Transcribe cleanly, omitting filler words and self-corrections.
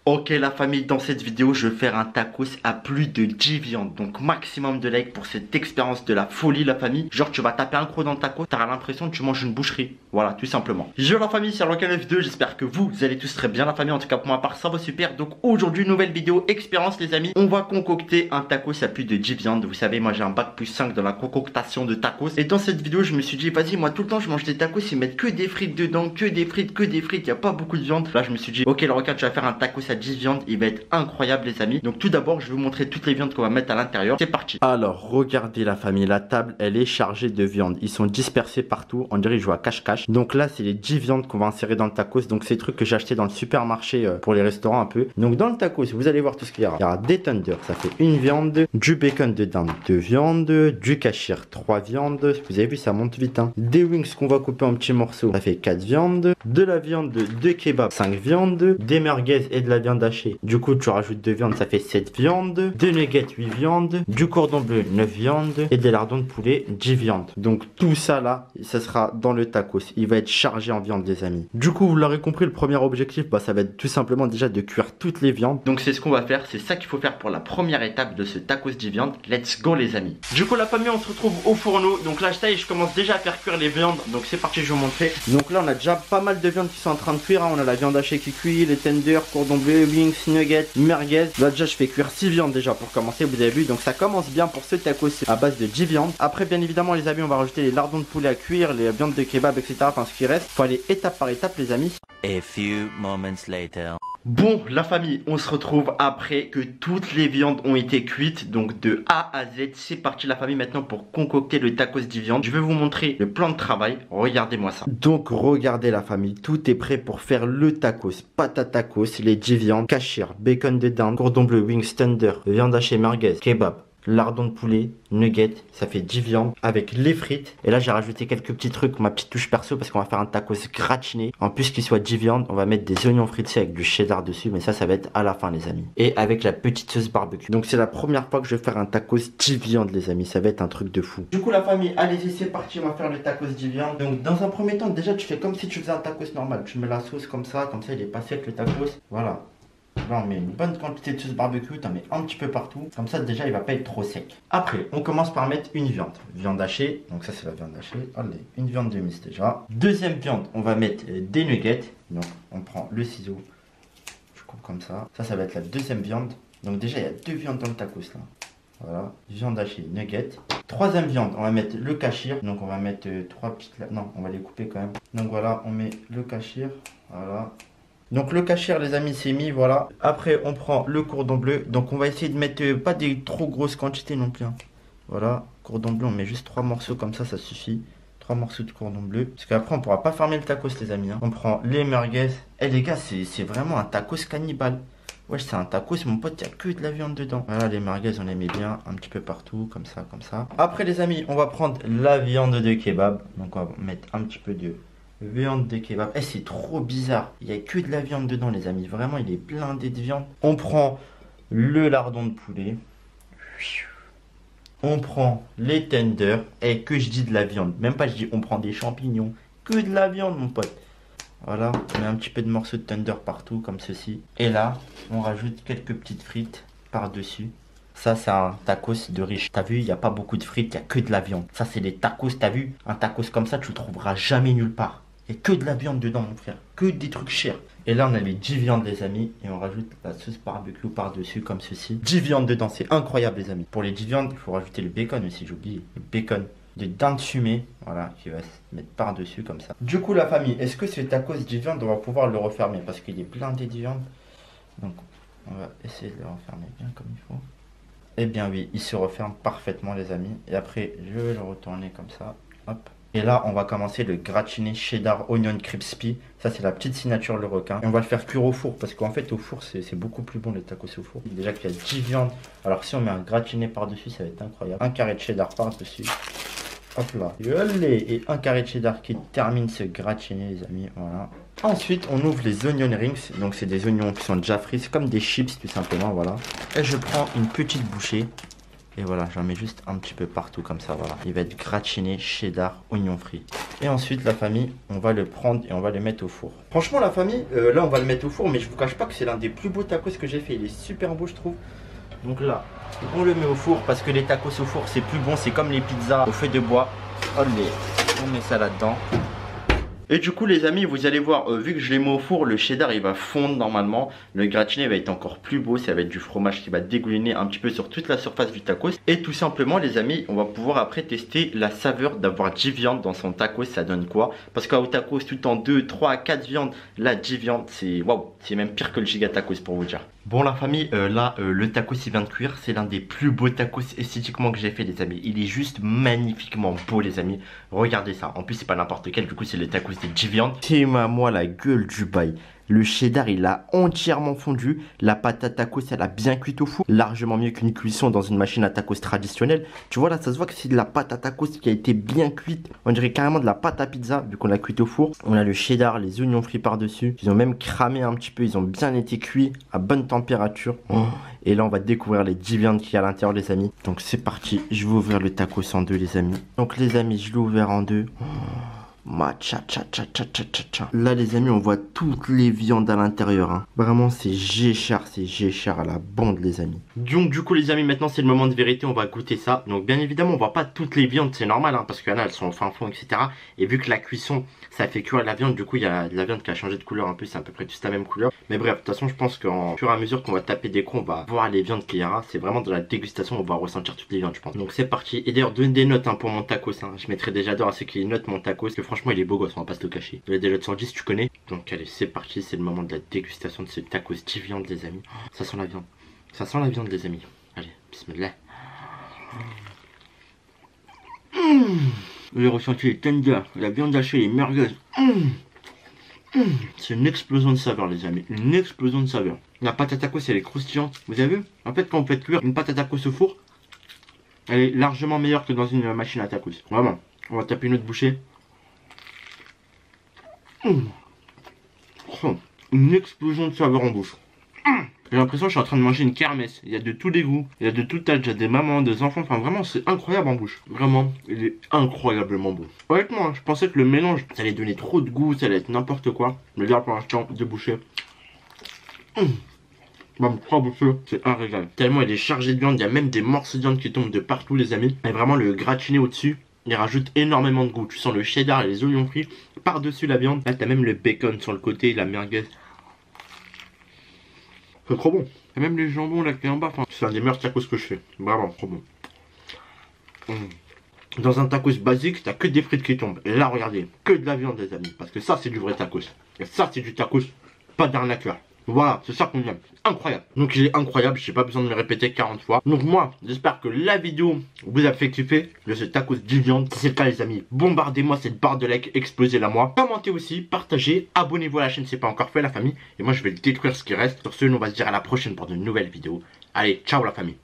Ok la famille, dans cette vidéo je vais faire un tacos à plus de 10 viandes. Donc maximum de likes pour cette expérience de la folie la famille. Genre tu vas taper un croc dans le tacos, t'auras l'impression que tu manges une boucherie. Voilà tout simplement. Yo la famille, c'est Local F2, j'espère que vous allez tous très bien la famille. En tout cas pour ma part ça va super. Donc aujourd'hui nouvelle vidéo expérience les amis. On va concocter un tacos à plus de 10 viandes. Vous savez moi j'ai un bac plus 5 dans la concoctation de tacos. Et dans cette vidéo je me suis dit vas-y moi tout le temps je mange des tacos, ils mettent que des frites dedans, que des frites, il n'y a pas beaucoup de viande. Là je me suis dit ok le requin tu vas faire un tacos à 10 viandes, il va être incroyable les amis. Donc tout d'abord je vais vous montrer toutes les viandes qu'on va mettre à l'intérieur. C'est parti. Alors regardez la famille, la table elle est chargée de viande. Ils sont dispersés partout, on dirait que je joue à cache-cache. Donc là c'est les 10 viandes qu'on va insérer dans le tacos. Donc c'est des trucs que j'ai acheté dans le supermarché pour les restaurants un peu. Donc dans le tacos vous allez voir tout ce qu'il y aura. Il y aura des tenders, ça fait une viande, du bacon de dinde 2 viandes, du kashir 3 viandes. Vous avez vu ça monte vite hein. Des wings qu'on va couper en petits morceaux, ça fait 4 viandes, de la viande de kebab 5 viandes, des merguez et de la viande hachée. Du coup tu rajoutes 2 viandes, ça fait 7 viandes, des nuggets 8 viandes, du cordon bleu 9 viandes et des lardons de poulet 10 viandes. Donc tout ça là, ça sera dans le tacos. Il va être chargé en viande les amis. Du coup vous l'aurez compris, le premier objectif ça va être tout simplement déjà de cuire toutes les viandes. Donc c'est ce qu'on va faire, c'est ça qu'il faut faire pour la première étape de ce tacos 10 viandes. Let's go les amis. Du coup la famille on se retrouve au fourneau. Donc là je commence déjà à faire cuire les viandes. Donc c'est parti, je vais vous montrer. Donc là on a déjà pas mal de viandes qui sont en train de cuire hein. On a la viande hachée qui cuit, les tenders, cordon bleu, wings, nuggets, merguez. Là déjà je fais cuire 6 viandes déjà pour commencer, vous avez vu. Donc ça commence bien pour ce tacos à base de 10 viandes. Après bien évidemment les amis on va rajouter les lardons de poulet à cuire, les viandes de kebab etc. Enfin ce qui reste. Faut aller étape par étape les amis. A few moments later. Bon la famille, on se retrouve après que toutes les viandes ont été cuites. Donc de A à Z, c'est parti la famille maintenant pour concocter le tacos 10 viandes. Je vais vous montrer le plan de travail, regardez-moi ça. Donc regardez la famille, tout est prêt pour faire le tacos. Pâte à tacos, les 10 viandes, kashir, bacon de dinde, cordon bleu, wings, tender, viande hachée merguez, kebab, lardon de poulet, nuggets, ça fait 10 viandes avec les frites. Et là j'ai rajouté quelques petits trucs, ma petite touche perso parce qu'on va faire un tacos gratiné. En plus qu'il soit 10 viandes, on va mettre des oignons frités avec du cheddar dessus, mais ça va être à la fin les amis. Et avec la petite sauce barbecue. Donc c'est la première fois que je vais faire un tacos 10 viandes les amis, ça va être un truc de fou. Du coup la famille, allez-y c'est parti, on va faire le tacos 10 viandes. Donc dans un premier temps déjà tu fais comme si tu faisais un tacos normal. Tu mets la sauce comme ça il est pas sec le tacos. Voilà. Là on met une bonne quantité de sauce barbecue, t'en mets un petit peu partout, comme ça déjà il va pas être trop sec. Après on commence par mettre une viande hachée, donc ça c'est la viande hachée, allez, une viande de mise déjà. Deuxième viande, on va mettre des nuggets, donc on prend le ciseau, je coupe comme ça, ça va être la deuxième viande. Donc déjà il y a 2 viandes dans le tacos là, voilà, viande hachée, nuggets. Troisième viande, on va mettre le kashir, donc on va mettre 3 petites, non on va les couper quand même. Donc voilà, on met le kashir, voilà. Donc le kashir les amis c'est mis, voilà. Après on prend le cordon bleu. Donc on va essayer de mettre pas des trop grosses quantités non plus hein. Voilà, cordon bleu on met juste 3 morceaux comme ça suffit. 3 morceaux de cordon bleu. Parce qu'après on pourra pas fermer le tacos les amis hein. On prend les merguez. Eh les gars c'est vraiment un tacos cannibale. Ouais c'est un tacos mon pote, il n'y a que de la viande dedans. Voilà les merguez on les met bien un petit peu partout comme ça. Après les amis on va prendre la viande de kebab. Donc on va mettre un petit peu de viande de kebab. Eh c'est trop bizarre. Il n'y a que de la viande dedans les amis. Vraiment il est blindé de viande. On prend le lardon de poulet. On prend les tenders. Et que je dis de la viande. Même pas je dis on prend des champignons. Que de la viande mon pote. Voilà. On met un petit peu de morceaux de tender partout comme ceci. Et là on rajoute quelques petites frites par dessus. Ça c'est un tacos de riche. T'as vu, il n'y a pas beaucoup de frites, il n'y a que de la viande. Ça c'est des tacos, t'as vu. Un tacos comme ça tu le trouveras jamais nulle part. Il n'y a que de la viande dedans mon frère. Que des trucs chers. Et là on a les 10 viandes les amis. Et on rajoute la sauce barbecue par dessus comme ceci. 10 viandes dedans, c'est incroyable les amis. Pour les 10 viandes il faut rajouter le bacon aussi, j'ai oublié. Le bacon de dinde fumée. Voilà, qui va se mettre par dessus comme ça. Du coup la famille, est-ce que ce tacos 10 viandes on va pouvoir le refermer? Parce qu'il est blindé de viande. Donc on va essayer de le refermer bien comme il faut. Eh bien oui, il se referme parfaitement les amis. Et après, je vais le retourner comme ça. Hop. Et là, on va commencer le gratiné cheddar onion crispy. Ça, c'est la petite signature le requin. Et on va le faire cuire au four. Parce qu'en fait, au four, c'est beaucoup plus bon les tacos au four. Déjà qu'il y a 10 viandes. Alors si on met un gratiné par-dessus, ça va être incroyable. Un carré de cheddar par-dessus. Hop là. Et un carré de cheddar qui termine ce gratiné les amis. Voilà. Ensuite, on ouvre les onion rings. Donc, c'est des oignons qui sont déjà frits. C'est comme des chips tout simplement. Voilà. Et je prends une petite bouchée. Et voilà, j'en mets juste un petit peu partout comme ça, voilà. Il va être gratiné, cheddar, oignon frit. Et ensuite, la famille, on va le prendre et on va le mettre au four. Franchement, la famille, là, on va le mettre au four, mais je vous cache pas que c'est l'un des plus beaux tacos que j'ai fait. Il est super beau, je trouve. Donc là, on le met au four parce que les tacos au four, c'est plus bon. C'est comme les pizzas au feu de bois. Allez, on met ça là-dedans. Et du coup les amis, vous allez voir, vu que je les mets au four, le cheddar il va fondre normalement. Le gratiné va être encore plus beau, ça va être du fromage qui va dégouliner un petit peu sur toute la surface du tacos. Et tout simplement les amis, on va pouvoir après tester la saveur d'avoir 10 viandes dans son tacos, ça donne quoi? Parce qu'au tacos tout le temps 2, 3, 4 viandes, là 10 viandes c'est waouh, c'est même pire que le giga tacos pour vous dire. Bon la famille, là le tacos il vient de cuire, c'est l'un des plus beaux tacos esthétiquement que j'ai fait les amis. Il est juste magnifiquement beau les amis, regardez ça. En plus c'est pas n'importe quel, du coup c'est le tacos des 10 viandes. C'est moi la gueule du bail. Le cheddar il a entièrement fondu. La pâte à tacos elle a bien cuit au four. Largement mieux qu'une cuisson dans une machine à tacos traditionnelle. Tu vois là ça se voit que c'est de la pâte à tacos qui a été bien cuite. On dirait carrément de la pâte à pizza vu qu'on l'a cuite au four. On a le cheddar, les oignons frits par dessus. Ils ont même cramé un petit peu. Ils ont bien été cuits à bonne température. Et là on va découvrir les 10 viandes qu'il y a à l'intérieur les amis. Donc c'est parti. Je vais ouvrir le tacos en deux les amis. Donc les amis je l'ai ouvert en deux. Là les amis on voit toutes les viandes à l'intérieur hein. Vraiment c'est géchard à la bande les amis. Donc du coup les amis maintenant c'est le moment de vérité, on va goûter ça. Donc bien évidemment on voit pas toutes les viandes, c'est normal hein, parce qu'il y en a elles sont au fin fond etc. Et vu que la cuisson ça fait cuire la viande, du coup il y a de la viande qui a changé de couleur un peu, c'est à peu près toute la même couleur. Mais bref, de toute façon je pense qu'en fur et à mesure qu'on va taper des coups on va voir les viandes qu'il y aura. C'est vraiment de la dégustation, on va ressentir toutes les viandes je pense. Donc c'est parti. Et d'ailleurs donnez des notes hein, pour mon tacos hein. Je mettrai déjà d'or à ceux qui notent mon tacos parce que franchement il est beau gosse, on va pas se le cacher. Il y a des notes sur 10 tu connais. Donc allez c'est parti, c'est le moment de la dégustation de ce tacos 10 viandes les amis. Ça sent la viande. Ça sent la viande les amis. Allez, bismillah. Le ressenti est tender, la viande hachée est merguez. C'est une explosion de saveur les amis, une explosion de saveur. La pâte à tacos elle est croustillante, vous avez vu? En fait quand on fait cuire une pâte à tacos au four, elle est largement meilleure que dans une machine à tacos. Vraiment, on va taper une autre bouchée. Une explosion de saveur en bouche. J'ai l'impression que je suis en train de manger une kermesse. Il y a de tous les goûts, il y a de tout âge, il y a des mamans, des enfants. Enfin vraiment c'est incroyable en bouche. Vraiment, il est incroyablement bon. Honnêtement, hein, je pensais que le mélange, ça allait donner trop de goût, ça allait être n'importe quoi. Mais là pour l'instant, 2 bouchées. Bon, 3 bouchées, c'est un régal. Tellement il est chargé de viande, il y a même des morceaux de viande qui tombent de partout les amis. Et vraiment le gratiné au-dessus, il rajoute énormément de goût. Tu sens le cheddar et les oignons frits par-dessus la viande. Là t'as même le bacon sur le côté, la merguez. C'est trop bon. Et même les jambons là qui est en bas, enfin, c'est un des meilleurs tacos que je fais. Vraiment, trop bon. Dans un tacos basique, t'as que des frites qui tombent. Et là, regardez, que de la viande les amis. Parce que ça, c'est du vrai tacos. Et ça, c'est du tacos, pas d'arnaqueur. Voilà, c'est ça qu'on aime. Incroyable. Donc il est incroyable, j'ai pas besoin de me répéter 40 fois. Donc moi, j'espère que la vidéo vous a fait kiffer de ce tacos 10 viandes. Si c'est le cas les amis, bombardez-moi cette barre de like, explosez-la moi. Commentez aussi, partagez, abonnez-vous à la chaîne si c'est pas encore fait la famille. Et moi je vais détruire ce qui reste. Sur ce, nous on va se dire à la prochaine pour de nouvelles vidéos. Allez, ciao la famille.